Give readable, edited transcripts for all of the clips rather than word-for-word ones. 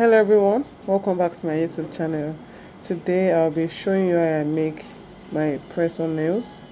Hello everyone, welcome back to my YouTube channel. Today I'll be showing you how I make my press-on nails,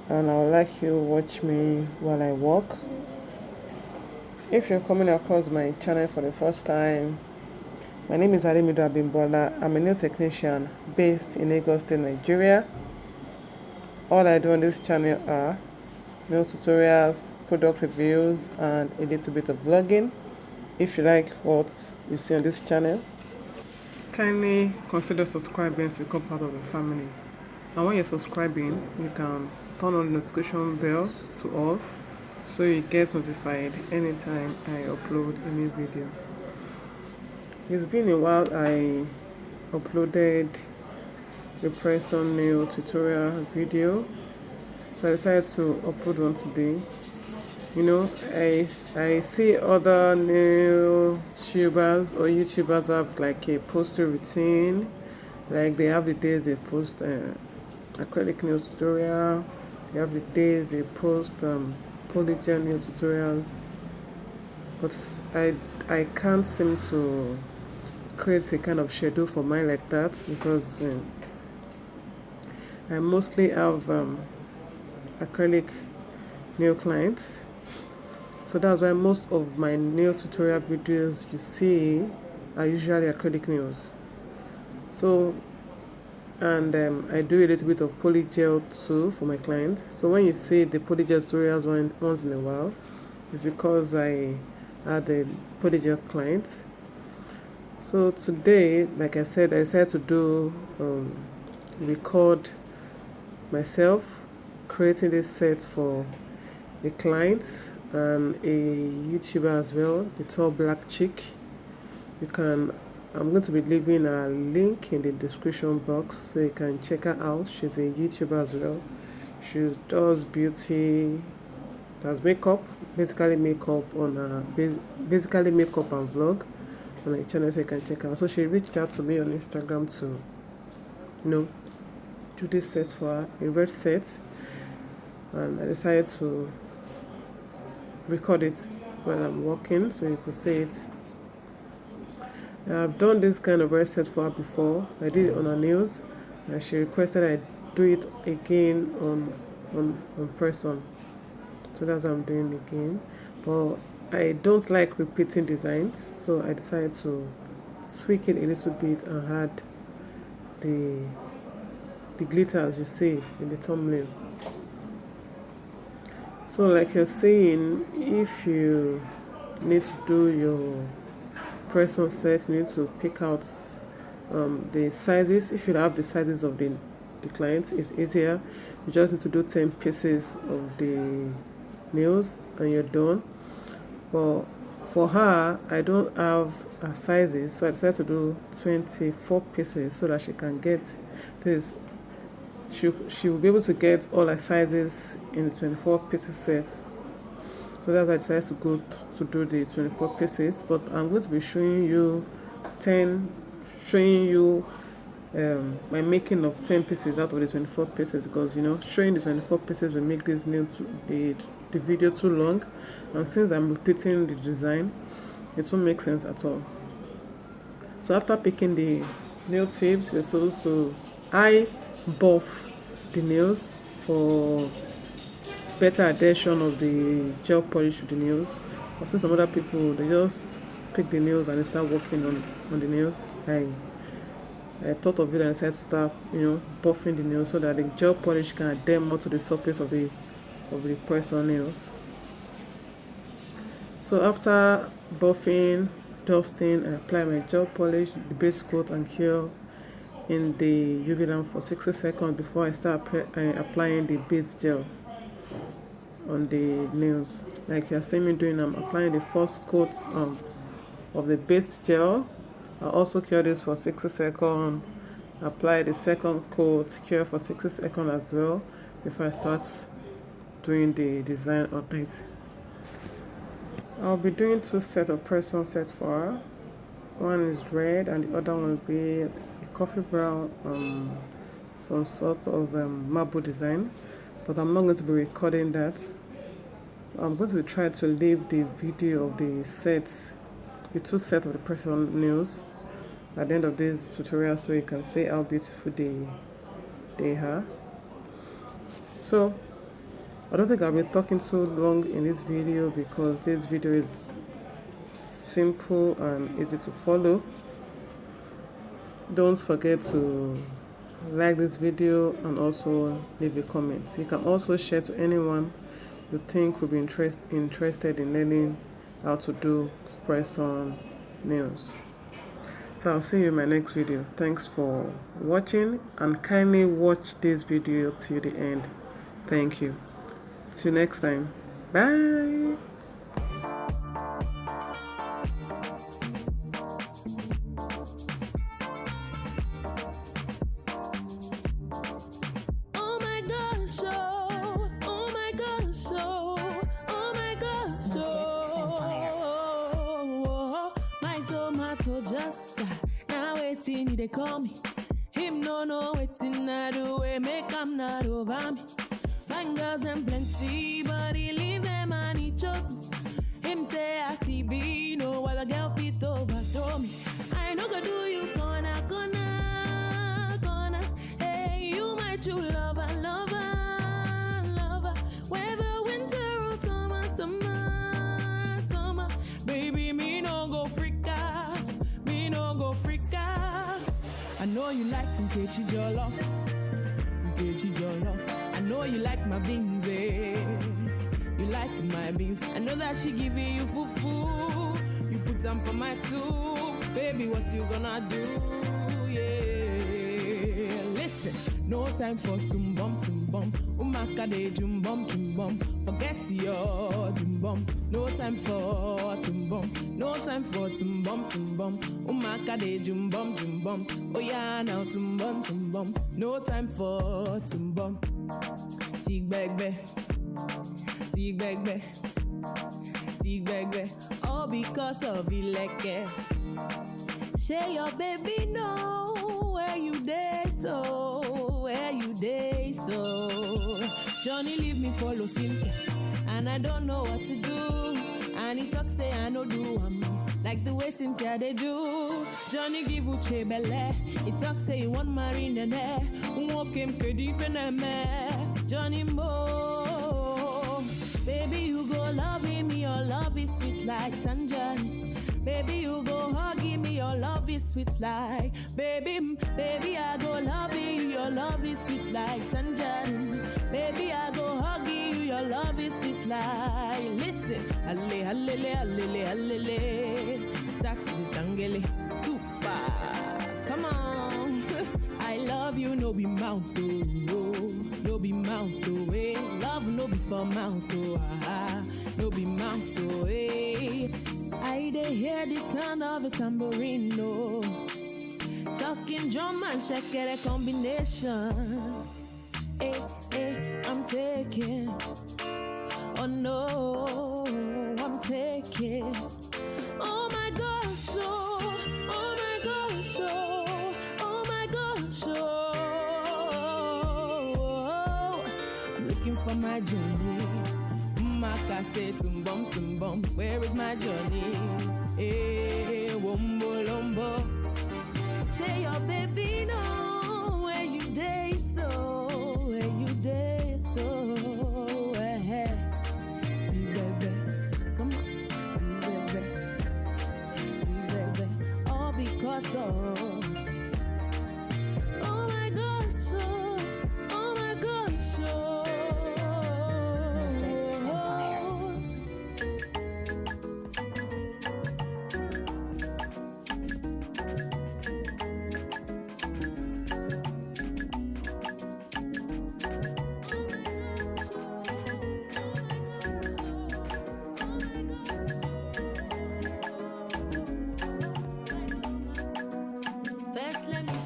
and I would like you to watch me while I work. If you're coming across my channel for the first time, my name is Ademido Abimbola. I'm a nail technician based in Lagos State, Nigeria. All I do on this channel are nail tutorials, product reviews, and a little bit of vlogging. If you like what you see on this channel, kindly consider subscribing to become part of the family. And when you're subscribing, you can turn on the notification bell to all, so you get notified anytime I upload a new video. It's been a while I uploaded the press-on nail tutorial video, so I decided to upload one today. You know, I see other nail tubers or YouTubers have like a poster routine, like they have the days they post acrylic nail tutorial, they have the days they post polygel nail tutorials, but I can't seem to create a kind of schedule for mine like that, because I mostly have acrylic nail clients. So that's why most of my nail tutorial videos you see are usually acrylic nails. So, and I do a little bit of polygel too for my clients. So when you see the polygel tutorials once in a while, it's because I had a polygel client. So today, like I said, I decided to do record myself creating this set for a client and a YouTuber as well, Thetallblackchic. I'm going to be leaving a link in the description box so you can check her out. She's a YouTuber as well. She does beauty, does makeup, basically makeup basically makeup and vlog on her channel, so you can check out. So she reached out to me on Instagram to, do this set for her, a red set, and I decided to record it while I'm working so you could see it. I've done this kind of red set for her before. I did it on her nails, and she requested I do it again on press-on. So that's what I'm doing again. But I don't like repeating designs, so I decided to tweak it a little bit and add the glitters you see in the thumbnail. So like you're saying, if you need to do your press-on set, you need to pick out the sizes. If you have the sizes of the client, it's easier. You just need to do 10 pieces of the nails and you're done. But for her, I don't have her sizes, so I decided to do 24 pieces so that she can get this. She will be able to get all her sizes in the 24 pieces set. So that's why I decided to go to do the 24 pieces. But I'm going to be showing you my making of 10 pieces out of the 24 pieces, because showing the 24 pieces will make this the video too long, and since I'm repeating the design, it won't make sense at all. So after picking the nail tips, you're supposed to buff the nails for better adhesion of the gel polish to the nails. I've seen some other people, they just pick the nails and they start working on the nails. I thought of it and I decided to start buffing the nails so that the gel polish can adhere more to the surface of the press-on nails. So after buffing, dusting, I apply my gel polish, the base coat, and cure in the UV lamp for 60 seconds before I start applying the base gel on the nails. Like you're seeing me doing, I'm applying the first coat of the base gel. I also cure this for 60 seconds, apply the second coat, cure for 60 seconds as well before I start doing the design update. I'll be doing 2 sets of press-on sets for her. One is red and the other one will be a coffee brown, some sort of marble design, but I'm not going to be recording that. I'm going to try to leave the video of the sets the two sets of the press-on nails at the end of this tutorial, so you can see how beautiful they are. So I don't think I'll be talking so long in this video because this video is simple and easy to follow. Don't forget to like this video and also leave a comment. You can also share to anyone you think will be interested in learning how to do press-on nails. So I'll see you in my next video. Thanks for watching and kindly watch this video till the end. Thank you. Till next time. Bye. They call me. Him no know waiting I do it, make I'm not over me. Fine girls and plenty, but he leave them and he chose me. Him say I see be no other girl fit overthrow me. I no go do you corner. Hey, you my true lover. Whether winter or summer. Baby, me no go freak out. I know you like Nkechi Jollof. I know you like my beans, You like my beans. I know that she giving you fufu. You put them for my soup. Baby, what you gonna do? Yeah. Listen, no time for tumbum. Umaka de jumbum. Forget your jumbum. No time for tumbum. Umaka de jumbum. Oh yeah, now tumbum. No time for tumbum. Tig bag. All because of Ileke. Share your baby know where you day so. Johnny leave me follow Cynthia, and I don't know what to do. And he talk say I no do like the way Cynthia they do. Johnny give Uche belle. He talk say he want marry nene. Walk him kedi feneme. Johnny Mo. Baby you go love him, your love is sweet like tangerine. Baby you go hug him, your love is sweet like. Baby I go love you, your love is sweet like tangerine. Baby I go hug you, your love is sweet like. Listen, allele. Start the tangele, tupa. Come on, I love you, no be mouth eh. Love no be for mouth no be mouth eh. I dey hear the sound of a tambourine, no. Talking drum and shakere combination. I'm taking. Oh no, I'm taking. Oh my gosh, oh my gosh, oh my gosh, I'm looking for my journey. Maka say tumbum. Where is my journey? Wombo lombo. Share your baby know where you day so. See baby, come on, see baby, all because of. Oh my gosh, oh my gosh,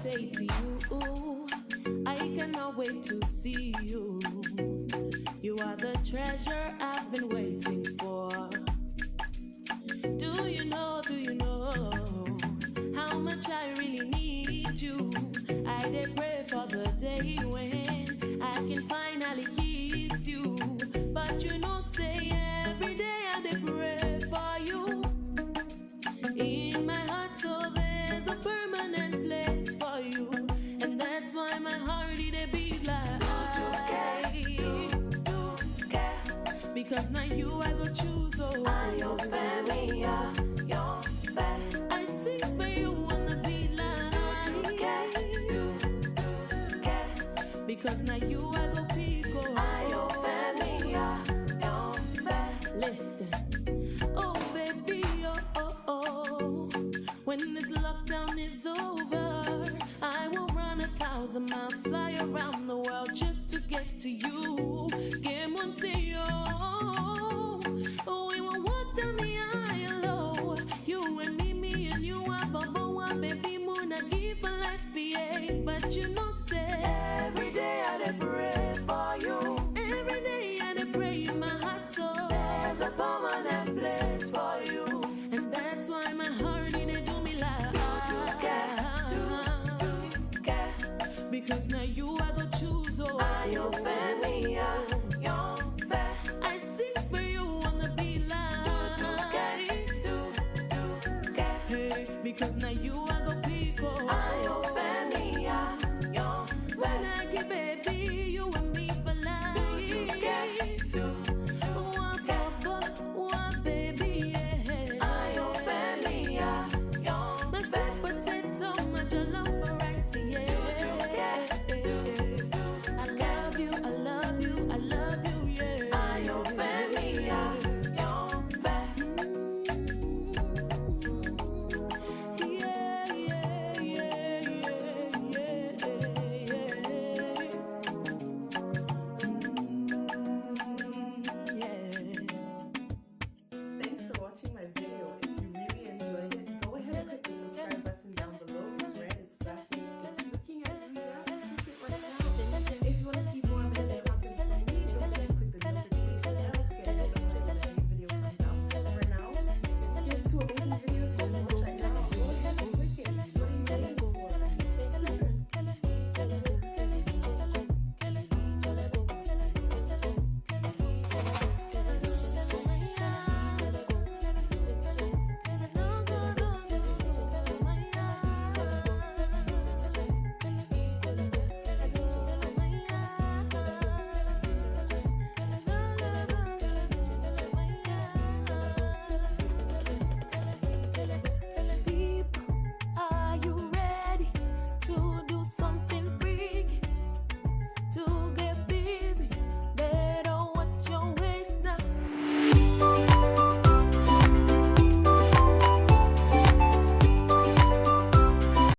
say to you, I cannot wait to see you. You are the treasure I've been waiting for. Do you know how much I really need you? I did pray for the day when I can finally kiss you. But you know, say every day I did pray for you. because now you I go pico. I don't fair me, don't fair. Listen, oh baby, oh. When this lockdown is over, I will run 1,000 miles, fly around the world just to get to you. Que Montillo, we will walk down the aisle low. You and me and you are Baba, baby moon, I give a life, yeah. But you know, say every day I dey pray for you. every day I dey pray in my heart, oh. There's a permanent place for you. And that's why my heart they do me like Do you care? because now you I go choose, oh. I don't fair me, don't fair. I sing for you on the beat line. Do you care? Hey, because now you